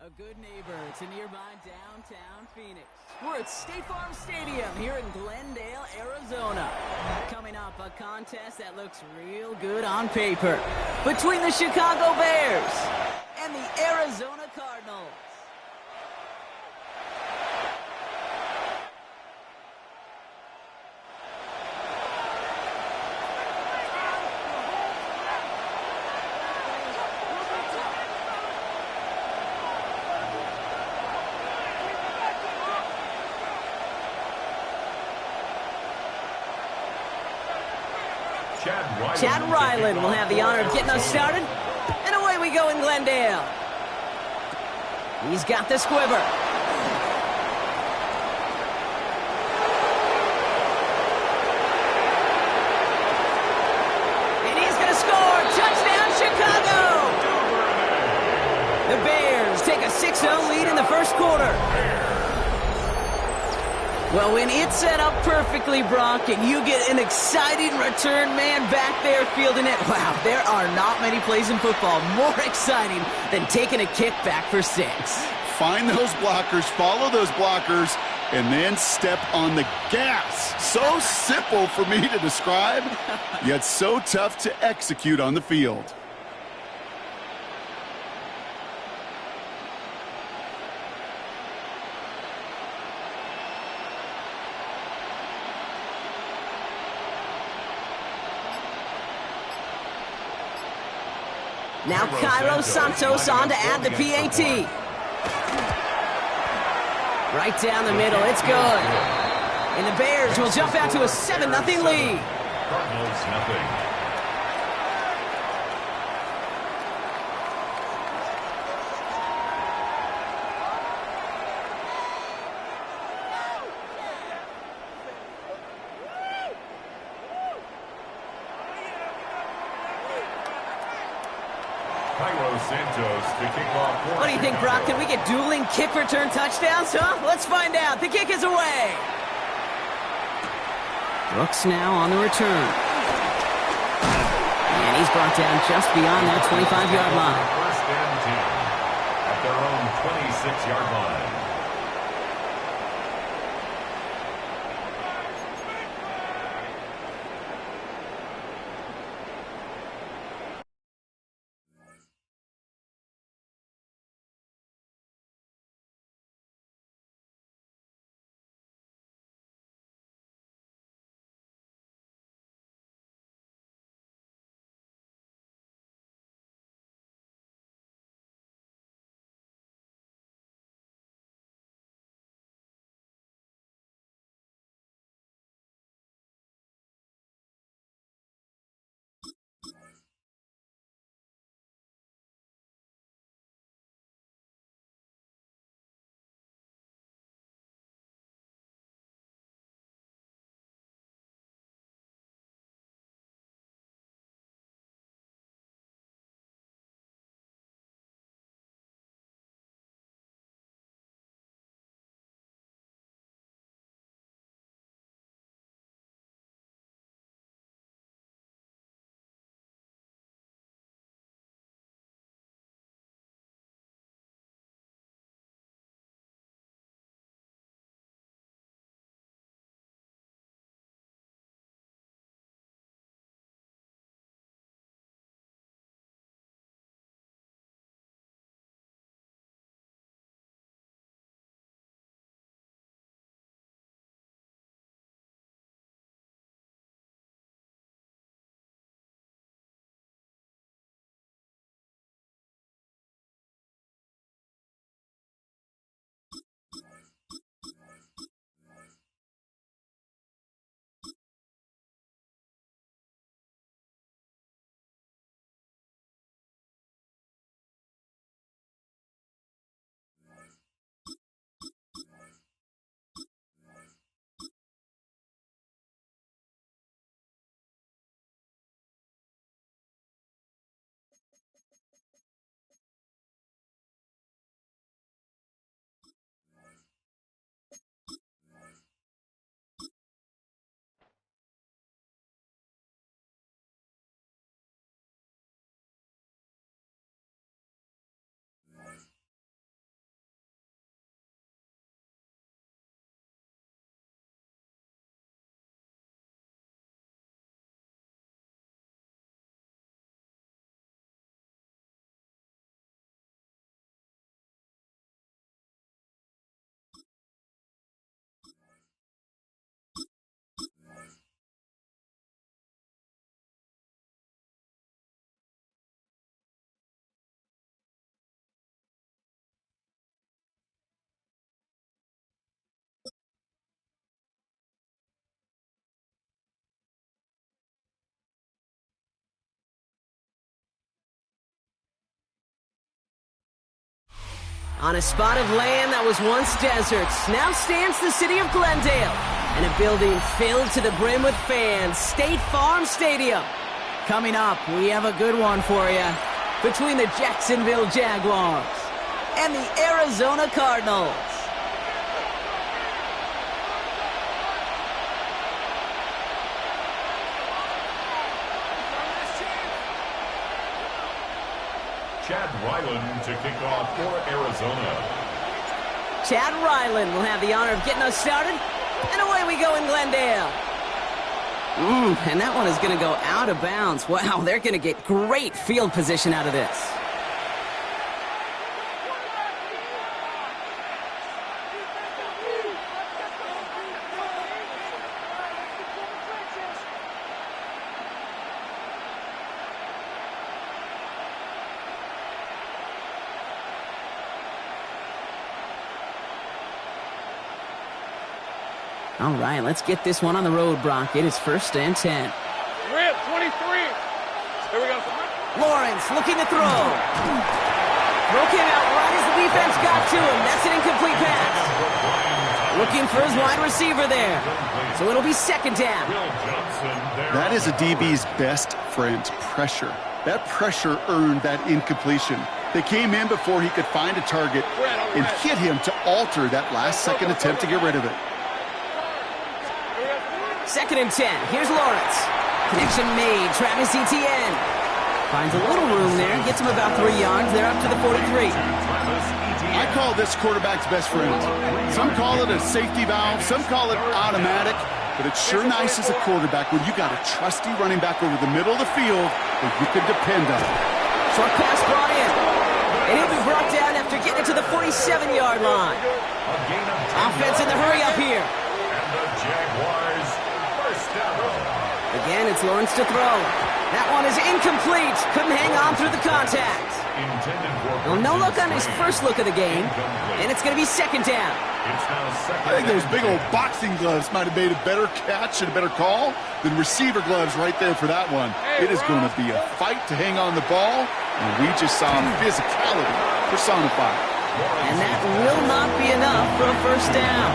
A good neighbor to nearby downtown Phoenix. We're at State Farm Stadium here in Glendale, Arizona. Coming up, a contest that looks real good on paper between the Chicago Bears and the Arizona Cardinals. Chad Ryland will have the honor of getting us started. And away we go in Glendale. He's got the squiver. And he's going to score. Touchdown, Chicago! The Bears take a 6-0 lead in the first quarter. Well, when it's set up perfectly, Bronx, and you get an exciting return man back there fielding it, wow, there are not many plays in football more exciting than taking a kick back for 6. Find those blockers, follow those blockers, and then step on the gas. So simple for me to describe, yet so tough to execute on the field. Now Cairo Santos on to add the PAT. Right down the middle, it's good. And the Bears will jump out to a 7-0 lead. Cardinals nothing. What do you think, Brock? Can we get dueling kick return touchdowns, huh? Let's find out. The kick is away. Brooks now on the return. And he's brought down just beyond that 25-yard line. First and 10 at their own 26-yard line. On a spot of land that was once deserts, now stands the city of Glendale, and a building filled to the brim with fans, State Farm Stadium. Coming up, we have a good one for you between the Jacksonville Jaguars and the Arizona Cardinals. Chad Ryland to kick off for Arizona. Chad Ryland will have the honor of getting us started, and away we go in Glendale. And that one is going to go out of bounds. Wow, they're going to get great field position out of this. All right, let's get this one on the road, Brock. It is 1st and 10. Rip, 23. Here we go. Lawrence looking to throw. Throw came out right as the defense got to him. That's an incomplete pass. Looking for his wide receiver there. So it'll be 2nd down. That is a DB's best friend, pressure. That pressure earned that incompletion. They came in before he could find a target and hit him to alter that last-second attempt to get rid of it. 2nd and 10. Here's Lawrence. Connection made. Travis Etienne finds a little room there. Gets him about 3 yards. They're up to the 43. I call this quarterback's best friend. Some call it a safety valve. Some call it automatic. But it's sure nice as a quarterback when you got a trusty running back over the middle of the field that you can depend on. Short pass brought in. And he'll be brought down after getting it to the 47-yard line. Offense in the hurry up here. And the Jaguars first down. Again, it's Lawrence to throw. That one is incomplete. Couldn't hang on through the contact. Well, no look on his first look of the game, and it's going to be 2nd down. I think those big old boxing gloves might have made a better catch and a better call than receiver gloves right there for that one. It is going to be a fight to hang on the ball, and we just saw physicality personified. And that will not be enough for a 1st down.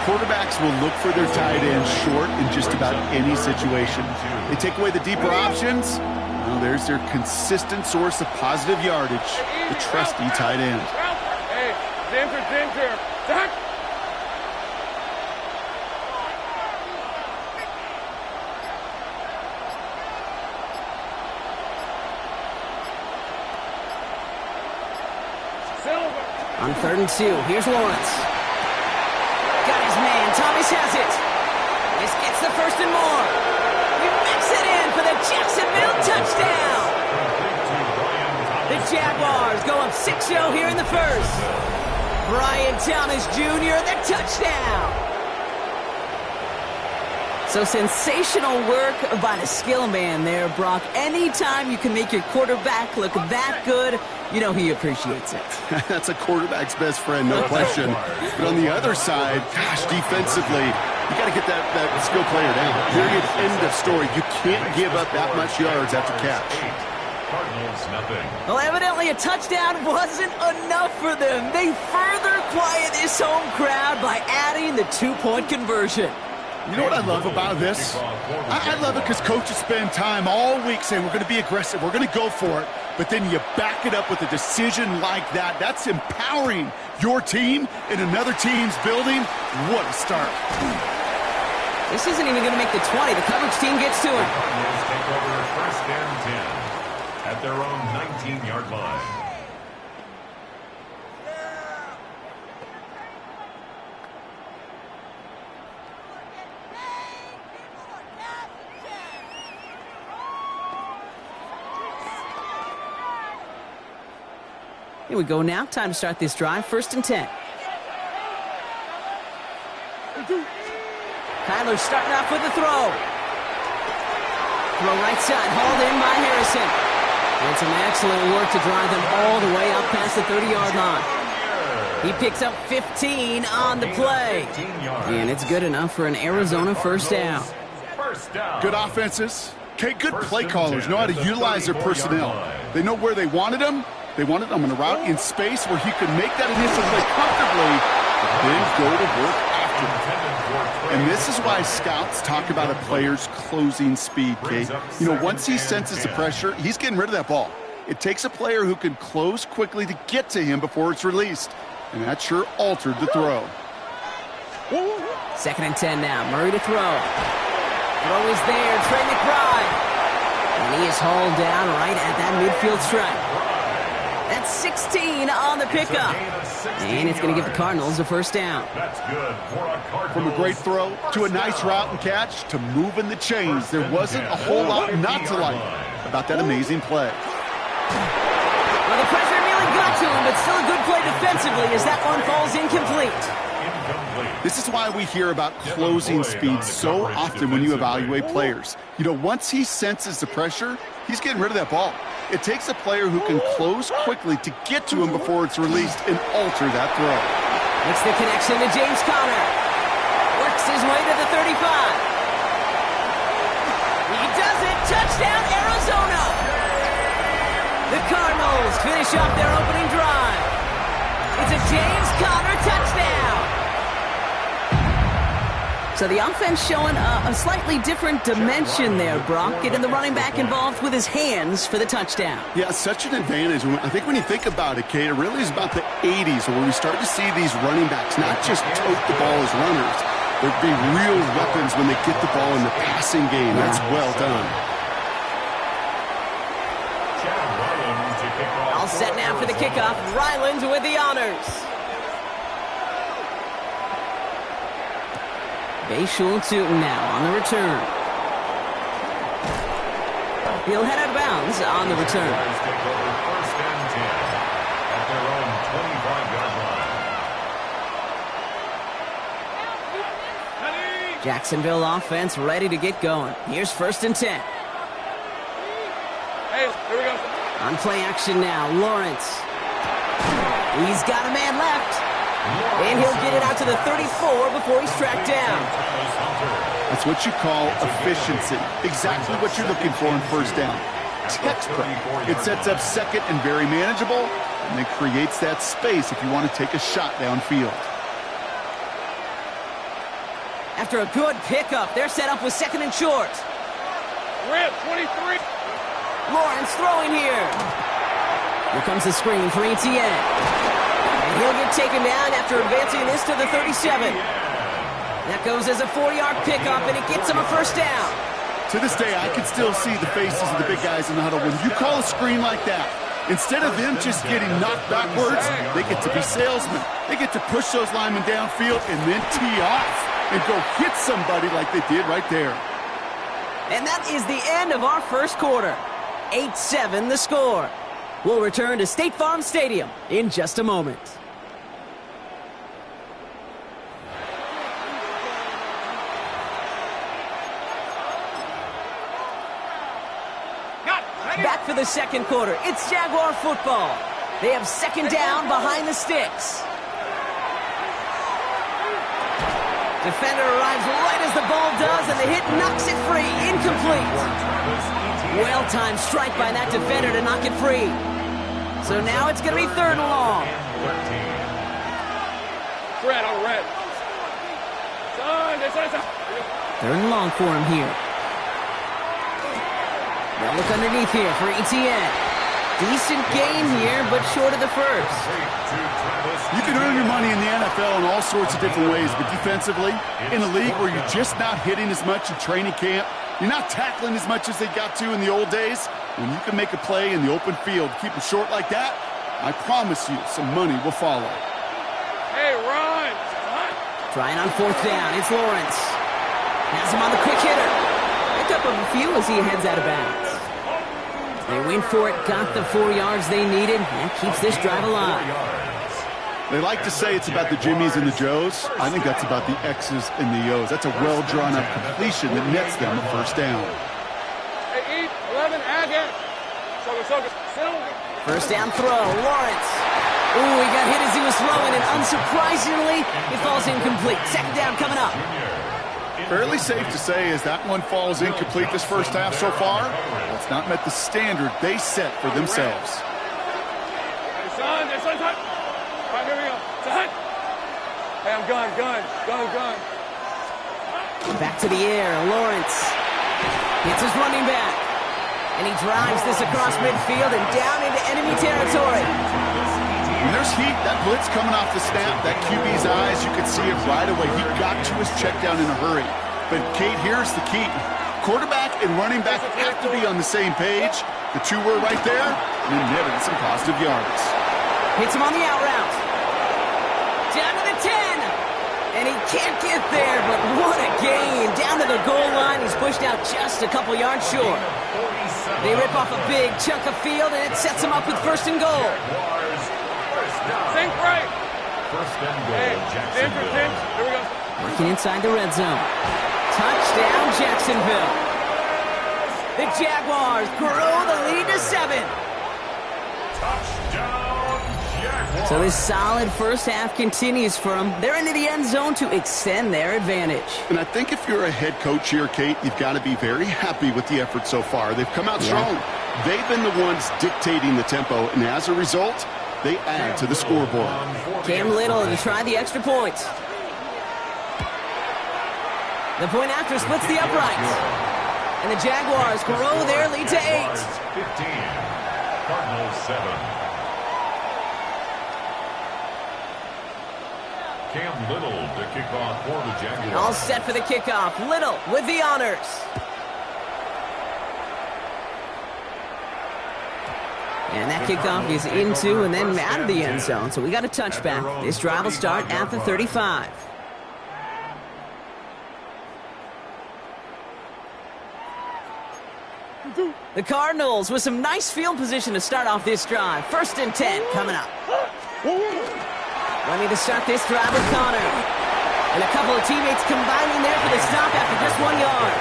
Quarterbacks will look for their tight end short in just about any situation. They take away the deeper options. Well, there's their consistent source of positive yardage, the trusty tight end. Hey, Ginger. Zach. On 3rd and 2, here's Lawrence. Got his man. Thomas has it. This gets the 1st and more. He makes it in for the Jacksonville touchdown. The Jaguars go up 6-0 here in the 1st. Brian Thomas Jr., the touchdown. So sensational work by the skill man there, Brock. Anytime you can make your quarterback look that good, you know he appreciates it. That's a quarterback's best friend, no question. But on the other side, gosh, defensively, you got to get that skill player down. Period, end of story. You can't give up that much yards after catch. Cardinals, nothing. Well, evidently a touchdown wasn't enough for them. They further quiet this home crowd by adding the 2-point conversion. You know what I love about this? I love it because coaches spend time all week saying we're going to be aggressive, we're going to go for it, but then you back it up with a decision like that. That's empowering your team in another team's building. What a start. This isn't even going to make the 20. The coverage team gets to him. Cardinals take over 1st and 10 at their own 19-yard line. Here we go now. Time to start this drive. 1st and 10. Kyler's starting off with the throw. Throw right side, hauled in by Harrison. And some excellent work to drive them all the way up past the 30-yard line. He picks up 15 on the play. And it's good enough for an Arizona 1st down. Good offenses. Okay, good play callers know how to utilize their personnel. They know where they wanted them, They wanted him on a route in space where he could make that initial play comfortably, then go to work after. And this is why scouts talk about a player's closing speed, Kate. You know, once he senses the pressure, he's getting rid of that ball. It takes a player who can close quickly to get to him before it's released. And that sure altered the throw. 2nd and 10 now. Murray to throw. Throw is there. Trey McBride. And he is hauled down right at that midfield stripe. That's 16 on the pickup. And it's going to give the Cardinals a first down. That's good for a Cardinals. From a great throw to a nice route and catch to moving the chains. There wasn't a whole lot not to like about that amazing play. Well, the pressure nearly got to him, but still a good play defensively as that one falls incomplete. This is why we hear about closing speed so often when you evaluate players. You know, once he senses the pressure, he's getting rid of that ball. It takes a player who can close quickly to get to him before it's released and alter that throw. It's the connection to James Conner. Works his way to the 35. He does it. Touchdown, Arizona. The Cardinals finish off their opening drive. It's a James Conner touchdown. So the offense showing a slightly different dimension there, Brock, getting the running back involved with his hands for the touchdown. Yeah, such an advantage. I think when you think about it, Kate, it really is about the 80s where we start to see these running backs not just tote the ball as runners. They'd be real weapons when they get the ball in the passing game. That's well done. All set now for the kickoff. Ryland with the honors. Bayshul Tootin now on the return. He'll head out of bounds on the return. Jacksonville offense ready to get going. Here's 1st and 10. Hey, here we go. On play action now, Lawrence. He's got a man left. And he'll get it out to the 34 before he's tracked down. That's what you call efficiency. Exactly what you're looking for in 1st down. Textbook. It sets up 2nd and very manageable, and it creates that space if you want to take a shot downfield. After a good pickup, they're set up with 2nd and short. Rip, 23. Lawrence throwing here. Here comes the screen for Etienne. And he'll get taken down after advancing this to the 37. That goes as a 4-yard pickup, and it gets him a 1st down. To this day, I can still see the faces of the big guys in the huddle. When you call a screen like that, instead of them just getting knocked backwards, they get to be salesmen. They get to push those linemen downfield and then tee off and go hit somebody like they did right there. And that is the end of our 1st quarter. 8-7 the score. We'll return to State Farm Stadium in just a moment. Back for the 2nd quarter. It's Jaguar football. They have 2nd down behind the sticks. Defender arrives right as the ball does, and the hit knocks it free. Incomplete. Well-timed strike by that defender to knock it free. So now it's going to be 3rd and long. Red on red. 3rd and long for him here. Now look underneath here for Etienne. Decent gain here, but short of the 1st. You can earn your money in the NFL in all sorts of different ways, but defensively, in a league where you're just not hitting as much in training camp, you're not tackling as much as they got to in the old days, when you can make a play in the open field, keep it short like that, I promise you some money will follow. Hey, run! Trying on 4th down, it's Lawrence. Has him on the quick hitter. Picked up a few as he heads out of bounds. They went for it, got the 4 yards they needed. That keeps this drive alive. They like to say it's about the Jimmies and the Joes. I think that's about the X's and the O's. That's a well-drawn-up completion that nets them a 1st down. Hey, 11, again. 1st down throw, Lawrence. Ooh, he got hit as he was throwing, and unsurprisingly, it falls incomplete. 2nd down coming up. Fairly safe to say as that one falls incomplete this 1st half so far, it's not met the standard they set for themselves. It's hot. All right, here we go. It's hot. Hey, I'm gun. Back to the air, Lawrence. Hits his running back. And he drives this across midfield and down into enemy territory. When there's heat, that blitz coming off the snap, that QB's eyes, you could see it right away. He got to his check down in a hurry. But, Kate, here's the key. Quarterback and running back have to be on the same page. The two were right there, and then netted some positive yards. Hits him on the out route. Down to the 10. And he can't get there, but what a gain. Down to the goal line. He's pushed out just a couple yards short. They rip off a big chunk of field, and it sets him up with first and goal. Think right. First and goal, Hey, Jacksonville. Here we go. Working inside the red zone. Touchdown, Jacksonville. The Jaguars grow the lead to 7. Touchdown, Jaguars. So this solid first half continues for them. They're into the end zone to extend their advantage. And I think if you're a head coach here, Kate, you've got to be very happy with the effort so far. They've come out strong. They've been the ones dictating the tempo, and as a result, they add to the scoreboard. Cam Little to try the extra point. The point after splits the uprights. And the Jaguars grow their lead to 8. 15, Cardinals 7. Cam Little to kick off for the Jaguars. All set for the kickoff. Little with the honors. And that kickoff is into and then out of the end zone. So we got a touchback. This drive will start at the 35. The Cardinals with some nice field position to start off this drive. First and 10 coming up. Ready to start this drive with Connor. And a couple of teammates combining there for the stop after just 1 yard.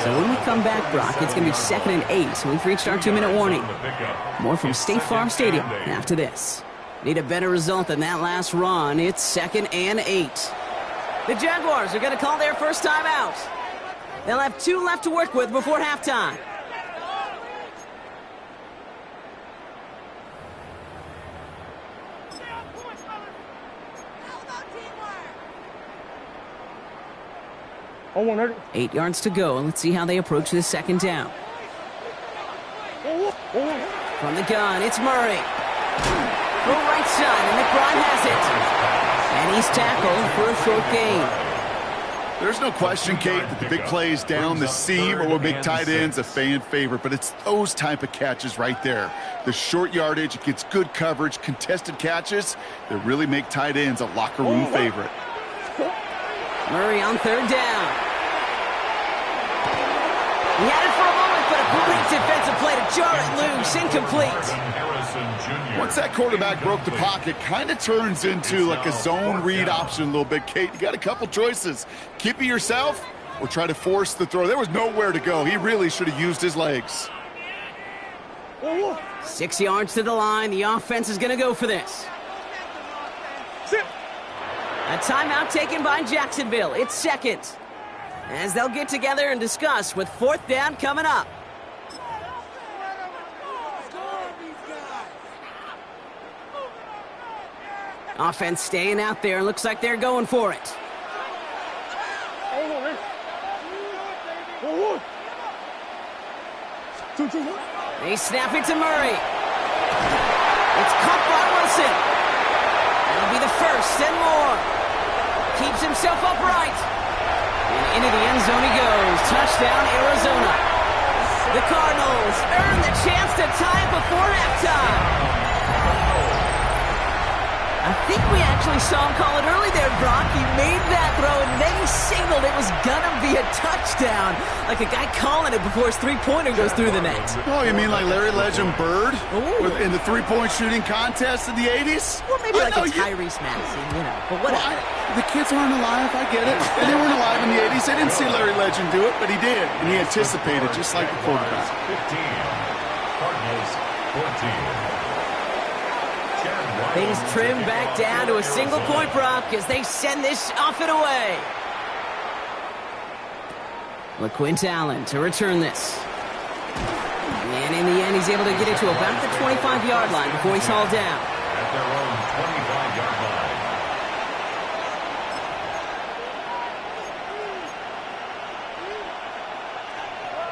So when we come back, Brock, it's going to be 2nd and 8. So we've reached our 2-minute warning. More from State Farm Stadium after this. Need a better result than that last run. It's 2nd and 8. The Jaguars are going to call their first time out. They'll have 2 left to work with before halftime. On 100. 8 yards to go. Let's see how they approach this second down. From the gun, it's Murray. Throw right side, and McBride has it. And he's tackled for a short gain. There's no question, Kate, that the big plays down the seam or big tight ends a fan favorite, but it's those type of catches right there. The short yardage, it gets good coverage, contested catches that really make tight ends a locker room favorite. Murray on 3rd down. He had it for a moment, but a great defensive play to jar it loose, incomplete. Once that quarterback broke the pocket, kind of turns into like a zone read option a little bit, Kate. You got a couple choices. Keep it yourself or try to force the throw. There was nowhere to go. He really should have used his legs. 6 yards to the line. The offense is going to go for this. A timeout taken by Jacksonville. It's 2nd. As they'll get together and discuss with 4th down coming up. Offense staying out there. Looks like they're going for it. They snap it to Murray. It's caught by Wilson. That'll be the first and more. Keeps himself upright. And into the end zone he goes. Touchdown, Arizona. The Cardinals earn the chance to tie it before halftime. I think we actually saw him call it early there, Brock. He made that throw, and then he signaled it was going to be a touchdown. Like a guy calling it before his three-pointer goes through the net. Oh, you mean like Larry Legend Bird in the three-point shooting contest in the 80s? Well, maybe like a Tyrese Maxey, you know. But whatever. The kids aren't alive, I get it. And they weren't alive in the 80s. They didn't see Larry Legend do it, but he did. And he anticipated, just like the quarterback. 15, Cardinals 14. They just trim back down to a single point, Brock, as they send this off and away. LaQuint Allen to return this. And in the end, he's able to get it to about the 25-yard line before he's hauled down. At their own 25-yard line.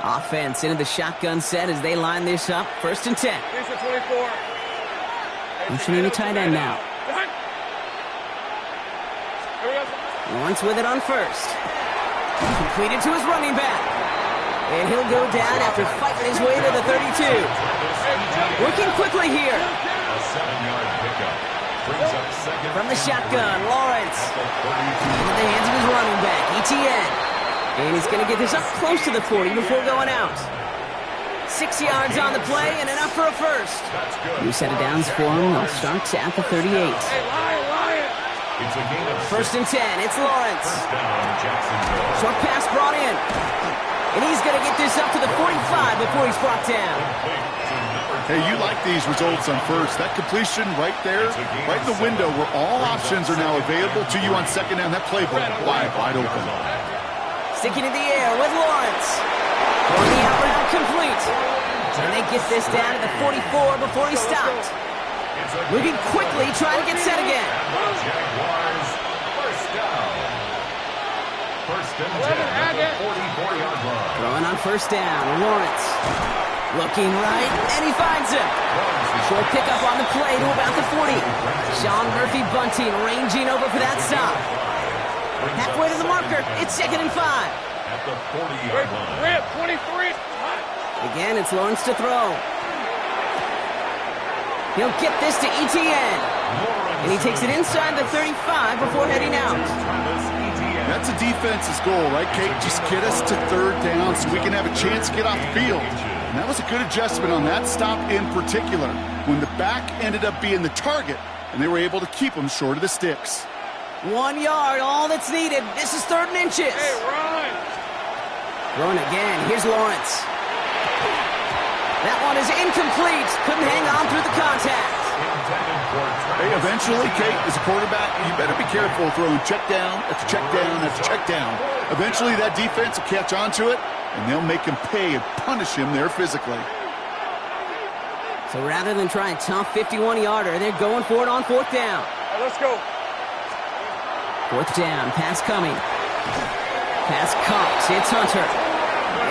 Offense into the shotgun set as they line this up. 1st and 10. Here's the 24. Motioning the tight end now. Lawrence with it on 1st. Completed to his running back. And he'll go down after fighting his way to the 32. Working quickly here. A 7-yard pickup. Brings up second. From the shotgun, Lawrence. Into the hands of his running back, ETN. And he's going to get this up close to the 40 before going out. 6 yards on the play and enough for a first. New set of downs for him. They'll start at the 38. Hey, Lion. It's a gain of 1st and 10. It's Lawrence. First down, Jacksonville. Short pass brought in. And he's going to get this up to the 45 before he's brought down. Hey, you like these results on 1st. That completion right there, right in the window where all options are now available to you on 2nd down. That playbook wide open. Sticking in the air with Lawrence. Going the out route complete. And they get this down to the 44 before he stopped. Moving quickly, trying to get set again. Jaguars, first down. 1st and 10 at the 44-yard line. Throwing on 1st down, Lawrence. Looking right, and he finds him. Short pickup on the play to about the 40. Sean Murphy Bunting ranging over for that stop. Halfway to the marker, it's 2nd and 5. At the 40-yard line. Rip, 23. Again, it's Lawrence to throw. He'll get this to ETN. And he takes it inside the 35 before heading out. That's a defense's goal, right, Kate? Just get us to 3rd down so we can have a chance to get off the field. And that was a good adjustment on that stop in particular, when the back ended up being the target, and they were able to keep him short of the sticks. 1 yard, all that's needed. This is 3rd and inches. Hey, Ryan. Throwing again. Here's Lawrence. That one is incomplete. Couldn't hang on through the contact. Hey, eventually, Kate, as a quarterback, you better be careful throwing check down after check down after check down. Eventually, that defense will catch on to it, and they'll make him pay and punish him there physically. So rather than try a tough 51-yarder, they're going for it on 4th down. Right, let's go. 4th down, pass coming. Pass caught. It's Hunter.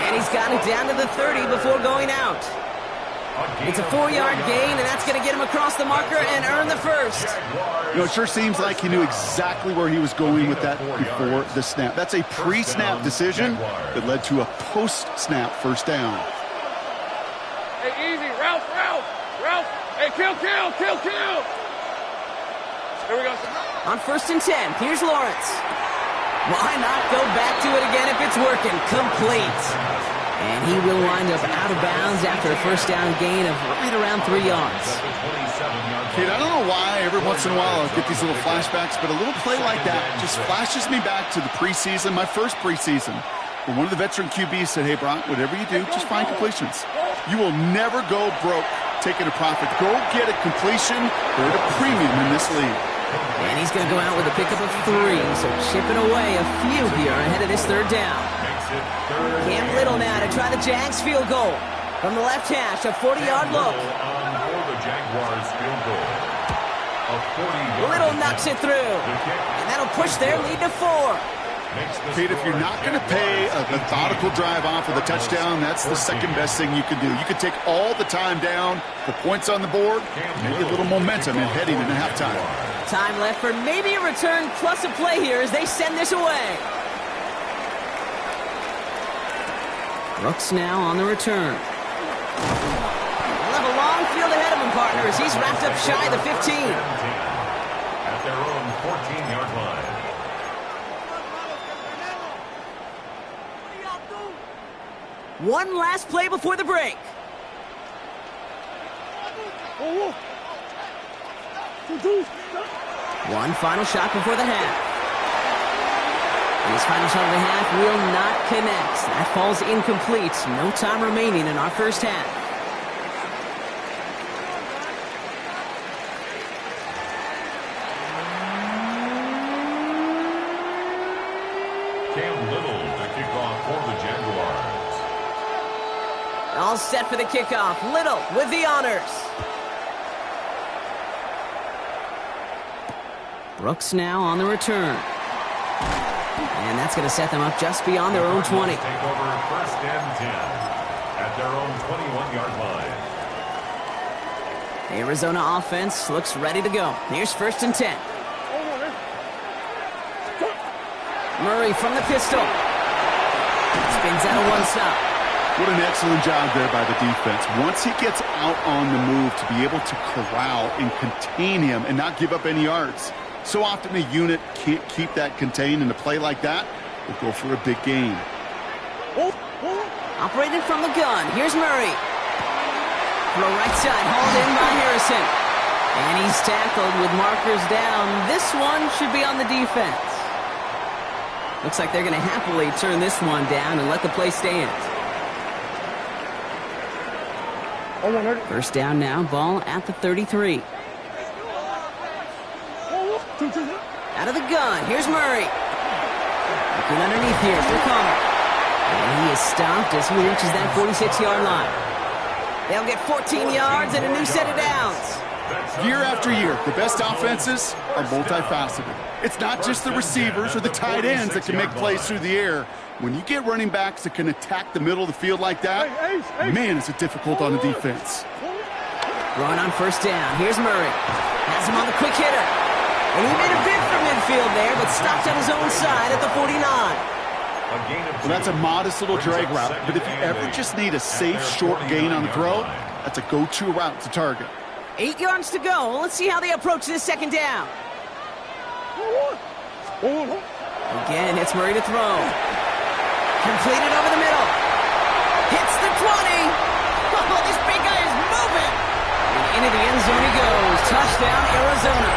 And he's got it down to the 30 before going out. It's a 4-yard gain, and that's going to get him across the marker and earn the first. You know, it sure seems like he knew exactly where he was going with that before the snap. That's a pre-snap decision that led to a post-snap first down. Hey, easy. Ralph. Hey, kill. Here we go. On 1st and 10, here's Lawrence. Why not go back to it again if it's working? Complete. And he will wind up out of bounds after a first down gain of right around 3 yards. Kate, I don't know why every once in a while I'll get these little flashbacks, but a little play like that just flashes me back to the preseason, my first preseason, where one of the veteran QBs said, hey, Bronx, whatever you do, just find completions. You will never go broke taking a profit. Go get a completion. They're at a premium in this league. And he's going to go out with a pickup of 3, so chipping away a few here ahead of this 3rd down. Cam Little now to try the Jags field goal. From the left hash, a 40-yard look. Little knocks it through. And that'll push their lead to 4. Kate, if you're not going to pay a methodical drive off with a touchdown, that's the second best thing you can do. You could take all the time down, the points on the board, maybe a little momentum in heading into halftime. Time left for maybe a return plus a play here as they send this away. Brooks now on the return. He'll have a long field ahead of him, partners. He's wrapped up shy of the 15. At their own 14-yard line. One last play before the break. One final shot before the half. His final shot of the half will not connect. That falls incomplete. No time remaining in our first half. Cam Little to kick off for the Jaguars. All set for the kickoff. Little with the honors. Brooks now on the return. And that's going to set them up just beyond their own 20. Take over first and 10 at their own 21-yard line. The Arizona offense looks ready to go. Here's first and 10. Murray from the pistol. Spins out of one stop. What an excellent job there by the defense. Once he gets out on the move, to be able to corral and contain him and not give up any yards. So often a unit can't keep that contained, and a play like that will go for a big gain. Operated from the gun. Here's Murray. Throw right side, hauled in by Harrison. And he's tackled with markers down. This one should be on the defense. Looks like they're going to happily turn this one down and let the play stand. First down now, ball at the 33. Out of the gun, here's Murray. Looking underneath here for Connor. And he is stopped as he reaches that 46-yard line. They'll get 14 yards and a new set of downs. Year after year, the best offenses are multifaceted. It's not just the receivers or the tight ends that can make plays through the air. When you get running backs that can attack the middle of the field like that, man, is it difficult on the defense. Run on first down. Here's Murray. Has him on the quick hitter. And he made a bid for midfield there, but stopped on his own side at the 49. Well, that's a modest little drag route, but if you ever just need a safe, short gain on the throw, that's a go-to route to target. 8 yards to go. Let's see how they approach this second down. Again, it's Murray to throw. Completed over the middle. Hits the 20. Oh, this big guy is moving. And into the end zone he goes. Touchdown, Arizona.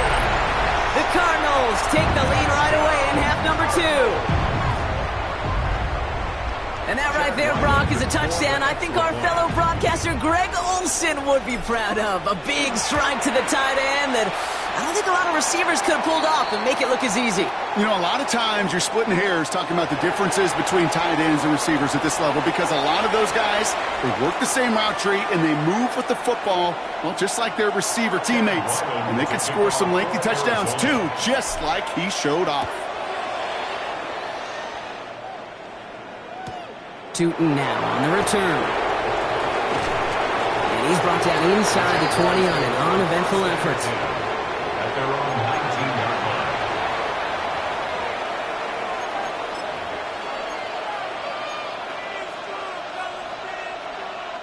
The Cardinals take the lead right away in half number 2. And that right there, Brock, is a touchdown I think our fellow broadcaster Greg Olson would be proud of. A big strike to the tight end that I don't think a lot of receivers could have pulled off and make it look as easy. You know, a lot of times you're splitting hairs talking about the differences between tight ends and receivers at this level, because a lot of those guys, they work the same route tree and they move with the football, well, just like their receiver teammates. And they can score some lengthy touchdowns too, just like he showed off. Tootin now on the return. And he's brought down inside the 20 on an uneventful effort. At their own 19-yard line.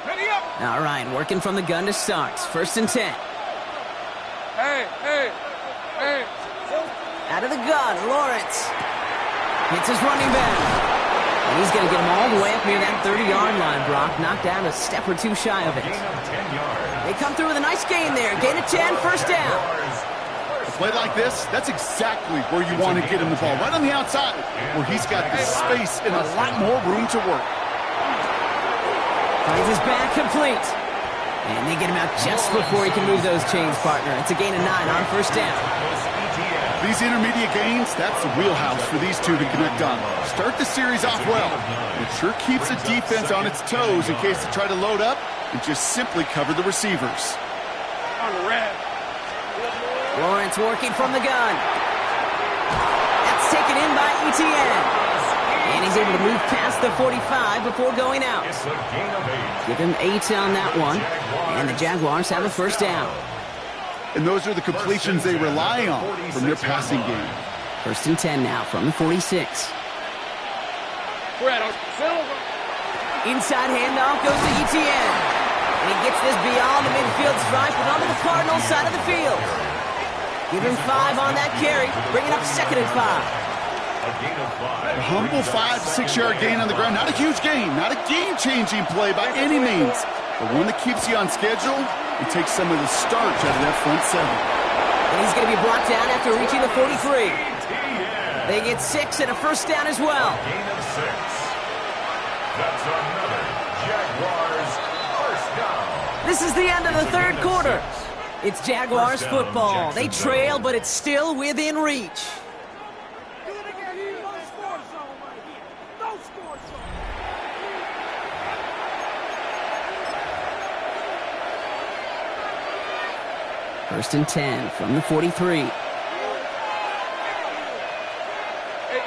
Ready up. All right, working from the gun to start. First and 10. Hey. Out of the gun, Lawrence. Hits his running back. And he's going to get him all the way up near that 30-yard line, Brock. Knocked down a step or two shy of it. Gain of 10 yards. They come through with a nice gain there. Gain of 10, first down. A play like this, that's exactly where you want to get him the ball. Right on the outside, where he's got the space and a lot more room to work. Finds his back complete. And they get him out just before he can move those chains, partner. It's a gain of 9 on first down. These intermediate gains, that's the wheelhouse for these two to connect on. Start the series off well. It sure keeps the defense on its toes in case they try to load up and just simply cover the receivers. On the red. Lawrence working from the gun. That's taken in by Etienne. And he's able to move past the 45 before going out. It's a gain of 8. Give him 8 on that one. And the Jaguars have a first down. And those are the completions they rely on from their passing game. First and 10 now from the 46. Inside handoff goes to Etienne. And he gets this beyond the midfield stripe and onto the Cardinals side of the field. Give him 5 on that carry. Bring it up second and 5. A humble 5-6 yard gain on the ground. Not a huge gain, not a game-changing play by any means, but one that keeps you on schedule and takes some of the starch out of that front seven. And he's going to be brought down after reaching the 43. They get 6 and a first down as well. Gain of 6. That's another Jaguars first down. This is the end of the third quarter. It's Jaguars football. They trail, but it's still within reach. First and 10 from the 43. Hey,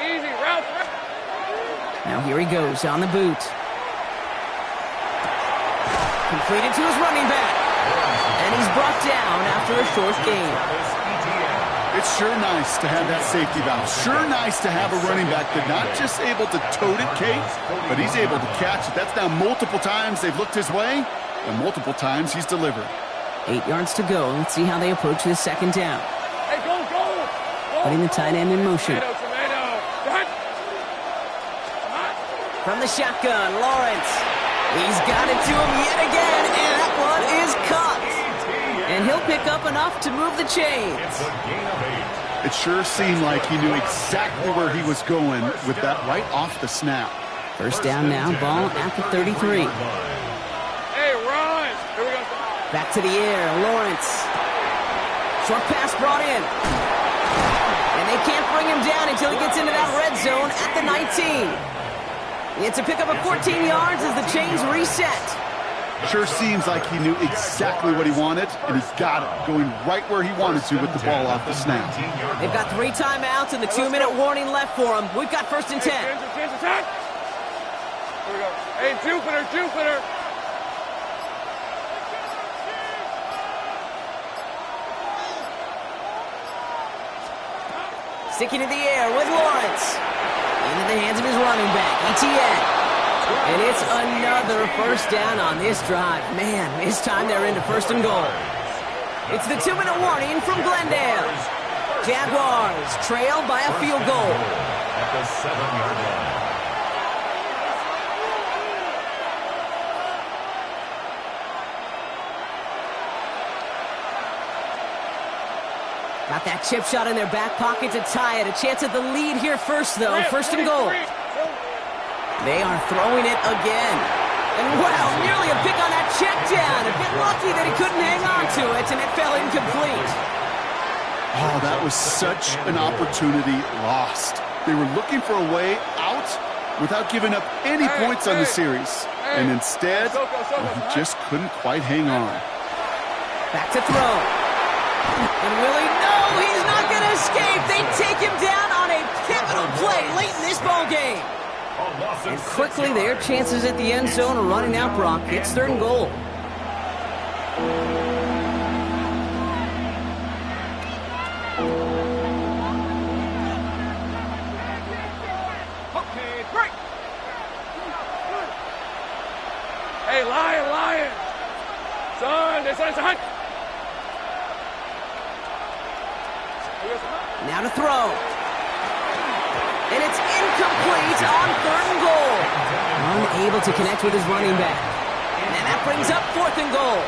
easy, route. Now here he goes on the boot. Completed to his running back. And he's brought down after a short gain. It's sure nice to have that safety valve. Sure nice to have a running back that's not just able to tote it, Kate, but he's able to catch it. That's now multiple times they've looked his way, and multiple times he's delivered. 8 yards to go. Let's see how they approach this second down. Hey, go. Putting the tight end in motion. Tomato. From the shotgun, Lawrence. He's got it to him yet again, and that one is caught. And he'll pick up enough to move the chains. It's a gain of 8. It sure seemed like he knew exactly where he was going with that right off the snap. First down now, ball at the 33. Hey, run. Here we go. Back to the air, Lawrence. Short pass brought in. And they can't bring him down until he gets into that red zone at the 19. It's a pickup of 14 yards as the chains reset. Sure seems like he knew exactly what he wanted, and he got it, going right where he wanted to with the ball off the snap. They've got 3 timeouts and the 2-minute warning left for them. We've got first and 10. Here we go. Hey, Jupiter. Sticking in the air with Lawrence. Into the hands of his running back, ETN. And it's another first down on this drive. Man, this time they're into first and goal. It's the 2-minute warning from Glendale. Jaguars trail by a field goal. At the 7-yard line. Got that chip shot in their back pocket to tie it. A chance at the lead here first, though. First and goal. They are throwing it again. And wow, nearly a pick on that check down. A bit lucky that he couldn't hang on to it, and it fell incomplete. Oh, that was such an opportunity lost. They were looking for a way out without giving up any points on the series. And instead, he just couldn't quite hang on. Back to throw. And Willie, no, he's not going to escape. They take him down on a pivotal play late in this ball game. And quickly, their chances at the end zone are running out, Brock. It's third and goal. Okay, break. Hey, Lion. Son, this is a hunt. Now to throw. And it's incomplete on third and goal. Unable to connect with his running back. And that brings up fourth and goal.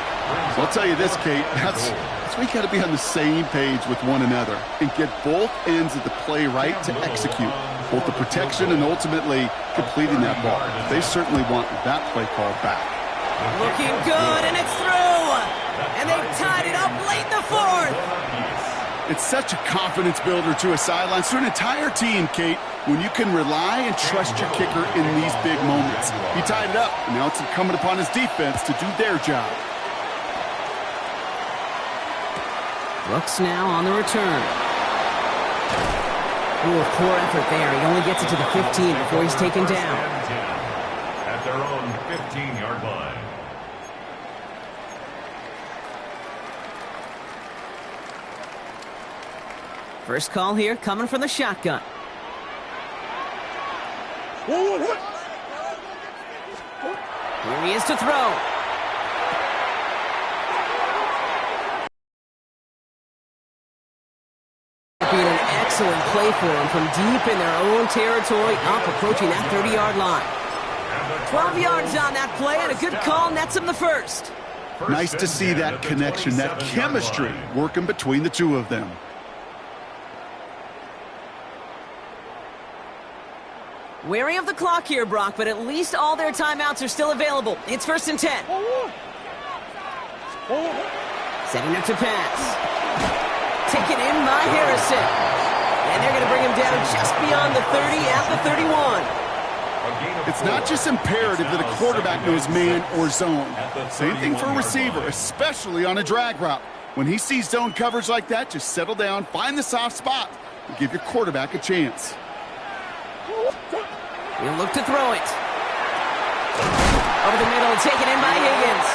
So I'll tell you this, Kate, that's where you got to be on the same page with one another and get both ends of the play right to execute, both the protection and ultimately completing that ball. They certainly want that play call back. Looking good, and it's through. And they've tied it up late in the fourth. It's such a confidence builder to a sideline, to an entire team, Kate, when you can rely and trust your kicker in these big moments. He tied it up, and now it's incumbent upon his defense to do their job. Brooks now on the return. Ooh, a poor effort there. He only gets it to the 15 before he's taken down. At their own 15-yard line. First call here coming from the shotgun. Here he is to throw. Being an excellent play for him from deep in their own territory, up approaching that 30-yard line. 12 yards on that play, and a good call nets him the first. Nice to see that connection, that chemistry working between the two of them. Wary of the clock here, Brock, but at least all their timeouts are still available. It's first and 10. Setting up to pass. Taken in by Harrison. And they're going to bring him down just beyond the 30 at the 31. It's not just imperative that a quarterback knows man or zone. Same thing for a receiver, especially on a drag route. When he sees zone coverage like that, just settle down, find the soft spot, and give your quarterback a chance. He'll look to throw it. Over the middle, taken in by Higgins.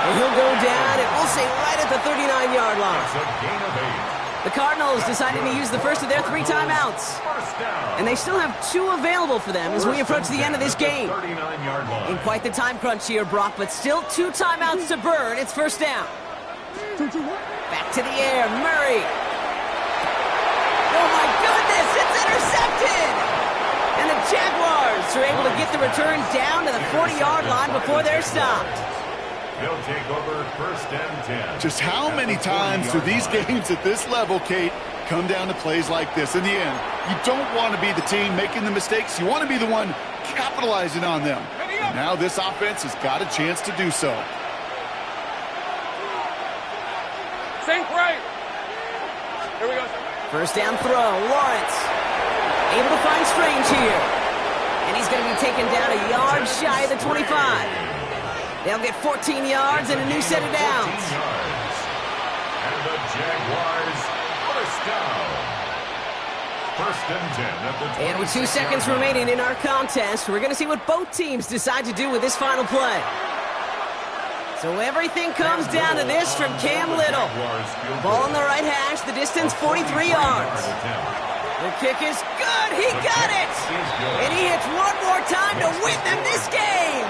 And he'll go down, and we'll say right at the 39-yard line. It's a gain of 8. The Cardinals decided to use the first of their 3 timeouts. First down. And they still have 2 available for them as we approach the end of this game. 39-yard line. In quite the time crunch here, Brock, but still 2 timeouts to burn. It's first down. Back to the air, Murray. Oh my goodness, it's intercepted! And the Jaguars are able to get the return down to the 40-yard line before they're stopped. He'll take over first and 10. Just how many times do these games at this level, Kate, come down to plays like this? In the end, you don't want to be the team making the mistakes. You want to be the one capitalizing on them. And now this offense has got a chance to do so. Sink right. Here we go. First down throw, Lawrence. Able to find Strange here. And he's going to be taken down a yard shy of the 25. They'll get 14 yards and a new set of downs. 14 yards. And the Jaguars first down. First and 10 at the 26-yard And with 2 seconds remaining in our contest, we're going to see what both teams decide to do with this final play. So everything comes down to this from Cam Little. Ball on the right hash, the distance 43 yards. The kick is good, he got it! And he hits one more time to win them this game!